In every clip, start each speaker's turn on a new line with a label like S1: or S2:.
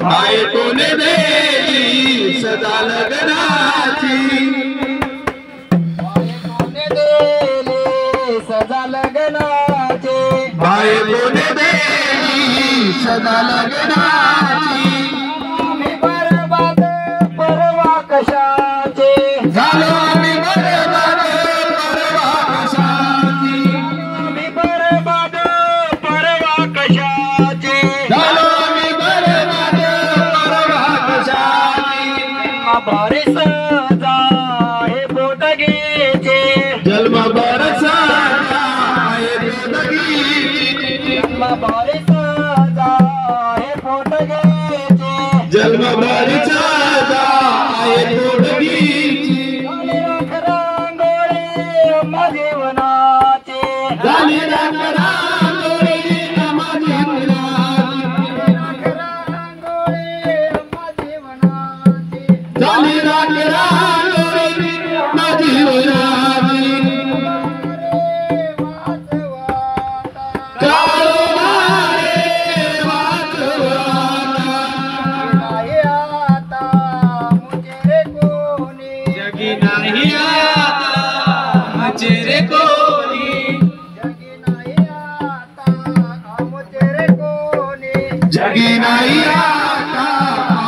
S1: बायकोने दिली सदा लग्नाची
S2: सदा लग्नाची
S1: बायकोने दिली सदा लग्नाची
S2: आम्ही बरबाद परवा कशाचे
S1: झालो आम्ही बरबाद परवा कशाची
S2: आम्ही बरबाद परवा कशाचे
S1: झालो आम्ही बरबाद परवा कशाची
S2: भारी सजा हे बोटगेचे
S1: जन्म बरसा
S2: भारी सजा हे बोटगेचे
S1: जन्म बरसा
S2: रांगोळी अम्मा जीवनाचे
S1: झाली रांगोळी अम्मा जीवनाची
S2: रांगोळी अम्मा जीवनाचे
S1: झाली रांगोळी अम्मा जीवनाची काळोबारे वाचवाता
S2: नाही आता मुझे कोणी
S1: जगी नाही आता मचेरे कोणी
S2: जगी नाही आता मुझे कोणी
S1: जगी नाही आता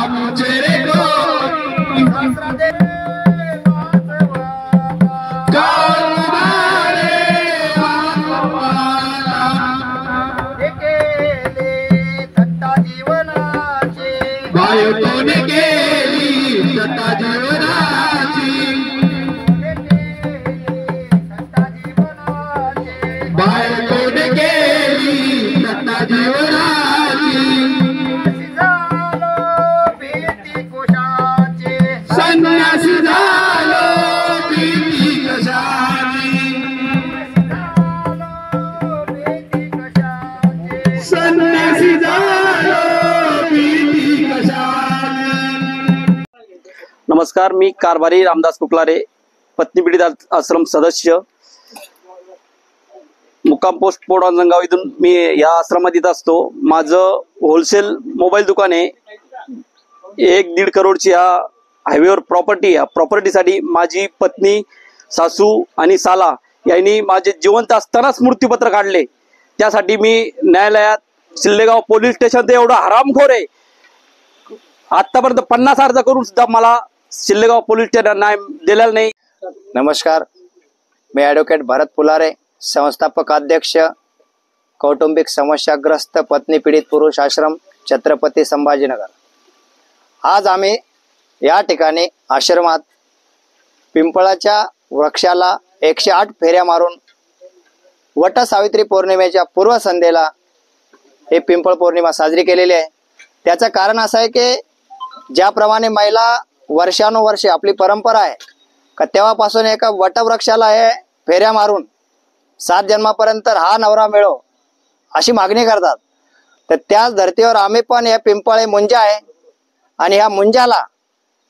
S1: मचेरे कोणी
S2: शास्त्राचे वाचवाता
S1: काळोबारे वाचवाता
S2: हे केले थट्टा जीवनाचे
S1: बायकोने केली सता जीवनाची
S2: हे केले थट्टा जीवनाचे
S1: बायकोने केली सता जीवनाची
S2: झालो भीती कोशाचे
S1: संन्यासी झालो भीती कशाची
S2: झालो भीती कशाचे
S1: संन्यासी झालो भीती कशाची
S3: नमस्कार, मी कारभारी रामदास कुकलारे, पत्नी पीडित आश्रम सदस्य, मुक्काम पोस्ट पोड अंजनगाव इथून मी या आश्रमात येत असतो. माझं होलसेल मोबाईल दुकान आहे. 1-1.5 करोडची ह्या हायवेवर प्रॉपर्टी. या प्रॉपर्टीसाठी माझी पत्नी, सासू आणि साला यांनी माझे जिवंत असतानाच मृत्यूपत्र काढले. त्यासाठी मी न्यायालयात, शिल्लेगाव पोलीस स्टेशन, ते एवढं हरामखोर आहे, आतापर्यंत 50 अर्ज करून सुद्धा मला शिल्लेगाव पोलीस स्टेशन न्याय दिलेला नाही.
S4: नमस्कार, मी ॲडव्होकेट भरत पुलारे, संस्थापक अध्यक्ष, कौटुंबिक समस्याग्रस्त पत्नी पीडित पुरुष आश्रम, छत्रपती संभाजीनगर. आज आम्ही या ठिकाणी आश्रमात पिंपळाच्या वृक्षाला 108 फेऱ्या मारून वट सावित्री पौर्णिमेच्या पूर्वसंध्येला हे पिंपळ पौर्णिमा साजरी केलेली आहे. त्याचं कारण असं आहे की ज्याप्रमाणे महिला वर्षानुवर्षे आपली परंपरा आहे का तेव्हापासून एका वटवृक्षाला हे फेऱ्या मारून 7 जन्मापर्यंत हा नवरा मिळो अशी मागणी करतात. तर त्याच धर्तीवर आम्ही पण हे पिंपळ हे मुंजा आहे आणि ह्या मुंजाला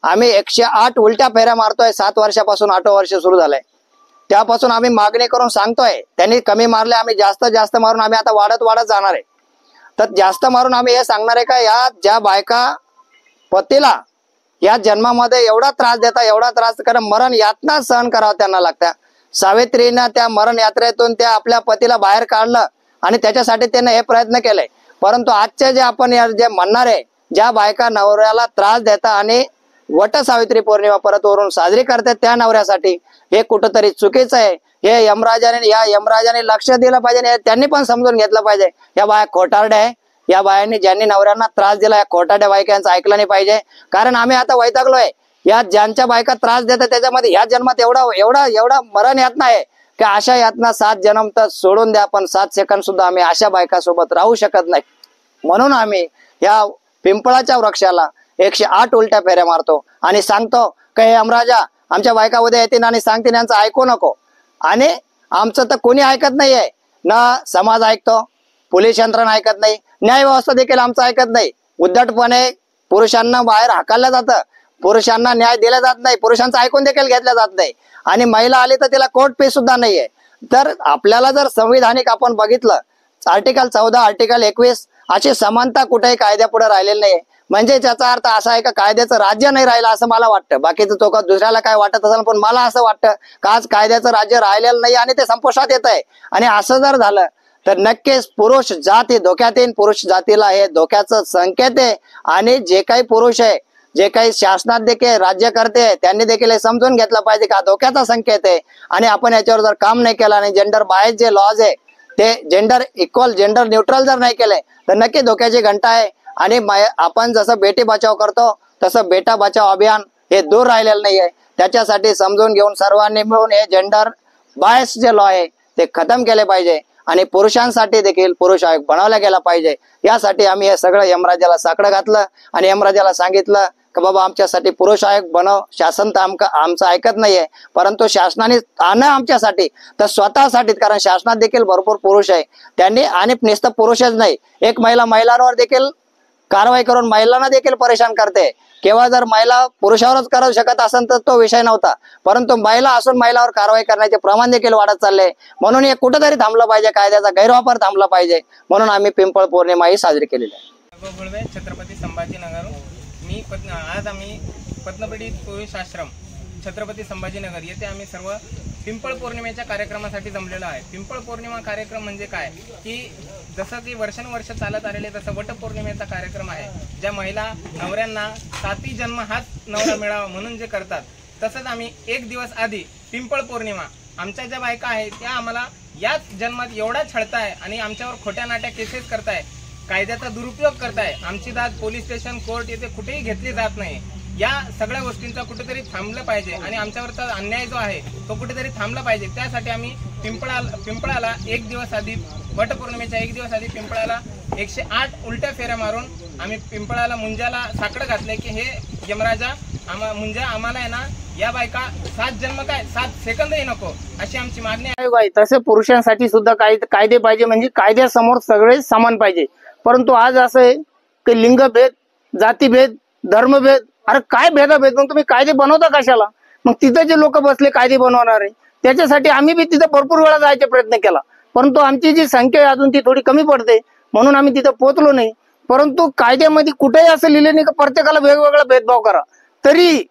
S4: आम्ही 108 उलट्या फेऱ्या मारतोय. 7 वर्षापासून 8 वर्ष सुरू झालंय. त्यापासून आम्ही मागणी करून सांगतोय, त्यांनी कमी मारले, आम्ही जास्त मारून आम्ही आता वाढत जाणार आहे. तर जास्त मारून आम्ही हे सांगणार आहे का या ज्या बायका पतीला या जन्मामध्ये एवढा त्रास देता, एवढा त्रास, कारण मरण यातना सहन करावं त्यांना लागत्या. सावित्रीनं त्या मरण यात्रेतून त्या आपल्या पतीला बाहेर काढलं आणि त्याच्यासाठी त्याने हे प्रयत्न केले. परंतु आजचे जे आपण जे म्हणणार आहे, ज्या बायका नवऱ्याला त्रास देता आणि वट सावित्री पौर्णिमा परत वरून साजरी करतात त्या नवऱ्यासाठी, हे कुठंतरी चुकीचं आहे. हे यमराजाने लक्ष दिलं पाहिजे. त्यांनी पण समजून घेतलं पाहिजे या बाया खोटारड्या आहे. या बायांनी ज्यांनी नवऱ्यांना त्रास दिला, या खोटारड्या बायकांचं ऐकलं नाही पाहिजे. कारण आम्ही आता वैतागलोय. या ज्यांच्या बायका त्रास देतात त्याच्यामध्ये ह्या जन्मात एवढा मरण यातना आहे की अशा यातना 7 जन्म तर सोडून द्या, पण 7 सेकंद सुद्धा आम्ही अशा बायकासोबत राहू शकत नाही. म्हणून आम्ही या पिंपळाच्या वृक्षाला 108 उलट्या फेऱ्या मारतो आणि सांगतो की हे यमराजा, आमच्या बायका उद्या येतील आणि सांगतील यांचं ऐकू नको. आणि आमचं तर कोणी ऐकत नाहीये. ना समाज ऐकतो, पोलीस यंत्रणा ऐकत नाही, न्याय व्यवस्था देखील आमचं ऐकत नाही. उद्धटपणे पुरुषांना बाहेर हाकललं जातं, पुरुषांना न्याय दिला जात नाही, पुरुषांचं ऐकून देखील घेतलं जात नाही. आणि महिला आली तर तिला कोर्ट फी सुद्धा नाहीये. तर आपल्याला जर संविधानिक आपण बघितलं, आर्टिकल 14, आर्टिकल 21 अशी समानता कुठेही कायद्यापुढे राहिलेली नाहीये. म्हणजे त्याचा अर्थ असा आहे का कायद्याचं राज्य नाही राहिलं असं मला वाटतं. बाकीचं तो का दुसऱ्याला काय वाटत असेल, पण मला असं वाटतं का आज कायद्याचं राज्य राहिलेलं नाही आणि ते संपुष्टात येत आहे. आणि असं जर झालं तर नक्कीच पुरुष जात ही धोक्यात येईल. पुरुष जातीला हे धोक्याचं संकेत आहे. आणि जे काही पुरुष आहे, जे काही शासनात देखील राज्यकर्ते त्यांनी देखील हे समजून घेतलं पाहिजे का धोक्याचा संकेत आहे. आणि आपण याच्यावर जर काम नाही केलं आणि जेंडर बायस जे लॉज आहे ते जेंडर इक्वल, जेंडर न्यूट्रल जर नाही केले तर नक्की धोक्याची घंटा आहे. आणि आपण जसं बेटी बचाव करतो तसं बेटा बचाव अभियान हे दूर राहिलेलं नाही आहे. त्याच्यासाठी समजून घेऊन सर्वांनी मिळून हे जेंडर बायस जे लॉ आहे ते खतम केले पाहिजे. आणि पुरुषांसाठी देखील पुरुष आयोग बनवला गेला पाहिजे. यासाठी आम्ही हे सगळं यमराजाला साकडं घातलं आणि यमराजाला सांगितलं की बाबा आमच्यासाठी पुरुष आयोग बनव. शासन तर आमचं ऐकत नाहीये, परंतु शासनाने आणं आमच्यासाठी तर स्वतःसाठी, कारण शासनात देखील भरपूर पुरुष आहे. त्यांनी आणि नुसतं पुरुषच नाही, एक महिलांवर देखील कारवाई करून महिलांना देखील परेशान करते. केव्हा जर महिला पुरुषावरच करू शकत असेल तर तो विषय नव्हता, परंतु महिला असून महिलावर कारवाई करण्याचे प्रमाण देखील वाढत चालले. म्हणून हे कुठेतरी थांबलं पाहिजे, कायद्याचा गैरवापर थांबला पाहिजे. म्हणून आम्ही पिंपळ पौर्णिमा ही साजरी केलेली आहे.
S5: छत्रपती संभाजीनगर. आज आम्ही पद्मपीडित पुरुष आश्रम छत्रपती संभाजीनगर येथे आम्ही सर्व पिंपळ पौर्णिमेच्या कार्यक्रमासाठी जमलेलो आहे. पिंपळ पौर्णिमा कार्यक्रम म्हणजे काय की जसं की वर्षानुवर्ष चालत आलेले तसं वटपौर्णिमेचा कार्यक्रम आहे. ज्या महिला नवऱ्यांना 7 जन्म हाच नवरा मिळावा म्हणून जे करतात, तसंच आम्ही 1 दिवस आधी पिंपळ पौर्णिमा आमच्या ज्या बायका आहेत त्या आम्हाला याच जन्मात एवढा छळताय आणि आमच्यावर खोट्या नाट्या केसेस करताय, कायद्याचा दुरुपयोग करताय. आमची दाद पोलीस स्टेशन, कोर्ट येथे कुठेही घेतली जात नाही. या सगळ्या गोष्टींचा कुठेतरी थांबलं पाहिजे आणि आमच्यावरचा अन्याय जो आहे तो कुठेतरी थांबला पाहिजे. त्यासाठी आम्ही पिंपळाला 1 दिवस आधी, वटपौर्णिमेच्या 1 दिवस आधी पिंपळाला 108 उलट्या फेऱ्या मारून आम्ही पिंपळाला मुंजाला साकडं घातलंय की हे यमराजा मुंजा आम्हाला आहे ना, या बायका 7 जन्म काय 7 सेकंदही नको अशी आमची मागणी आहे.
S6: तसे पुरुषांसाठी सुद्धा कायदे पाहिजे, म्हणजे कायद्यासमोर सगळे समान पाहिजे. परंतु आज असं आहे की लिंगभेद, जातीभेद, धर्मभेद, अरे काय भेदाभेद, मग तुम्ही कायदे बनवता कशाला? मग तिथे जे लोक बसले कायदे बनवणारे, त्याच्यासाठी आम्ही बी तिथे भरपूर वेळा जायचा प्रयत्न केला, परंतु आमची जी संख्या आहे अजून ती थोडी कमी पडते, म्हणून आम्ही तिथे पोहोचलो नाही. परंतु कायद्यामध्ये कुठेही असं लिहिले नाही की प्रत्येकाला वेगवेगळा भेदभाव करा. तरी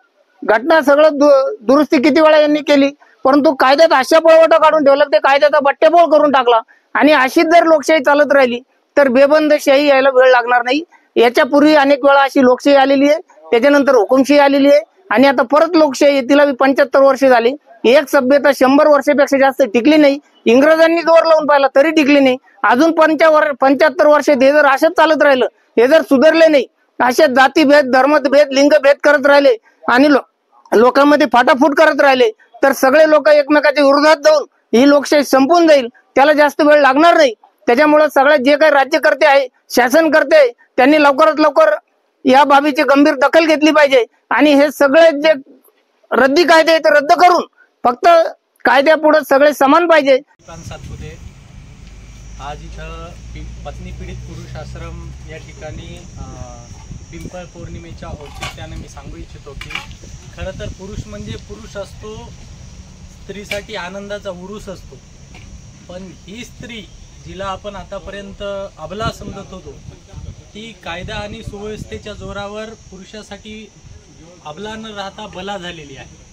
S6: घटना सगळं दुरुस्ती किती वेळा यांनी केली, परंतु कायद्यात अशा पळवटा काढून ठेवला ते कायद्याचा बट्टेबोळ करून टाकला. आणि अशीच जर लोकशाही चालत राहिली तर बेबंदशाही यायला वेळ लागणार नाही. याच्यापूर्वी अनेक वेळा अशी लोकशाही आलेली आहे, त्याच्यानंतर हुकुमशाही आलेली आहे आणि आता परत लोकशाही, तिला 75 वर्ष झाली. एक सभ्यता 100 वर्षापेक्षा जास्त टिकली नाही. इंग्रजांनी जोर लावून पाहिला तरी टिकली नाही. अजून 75 वर्ष हे जर असंच चालत राहिलं, हे जर सुधारले नाही, असे जातीभेद, धर्मभेद, लिंगभेद करत राहिले आणि लोकांमध्ये फाटाफूट करत राहिले तर सगळे लोक एकमेकाच्या विरोधात जाऊन ही लोकशाही संपून जाईल. त्याला जास्त वेळ लागणार नाही. त्याच्यामुळे सगळे जे काही राज्यकर्ते आहे, शासन करते, त्यांनी लवकरात लवकर या बाबीची गंभीर दखल घेतली पाहिजे आणि हे सगळे जे रद्दी कायदे आहेत ते रद्द करून फक्त कायद्यापुढे सगळे समान पाहिजे.
S7: आज इथं पत्नी पीडित पुरुष आश्रम या ठिकाणी पिंपळ पौर्णिमेच्या औचित्याने मी सांगू इच्छितो की खरं तर पुरुष म्हणजे पुरुष असतो, स्त्रीसाठी आनंदाचा उरूस असतो. पण ही स्त्री जिला आपण आतापर्यंत अबला समजत होतो, ती कायदा आणि सुव्यवस्थेच्या जोरावर पुरुषासाठी अबला न राहता बला झालेली आहे.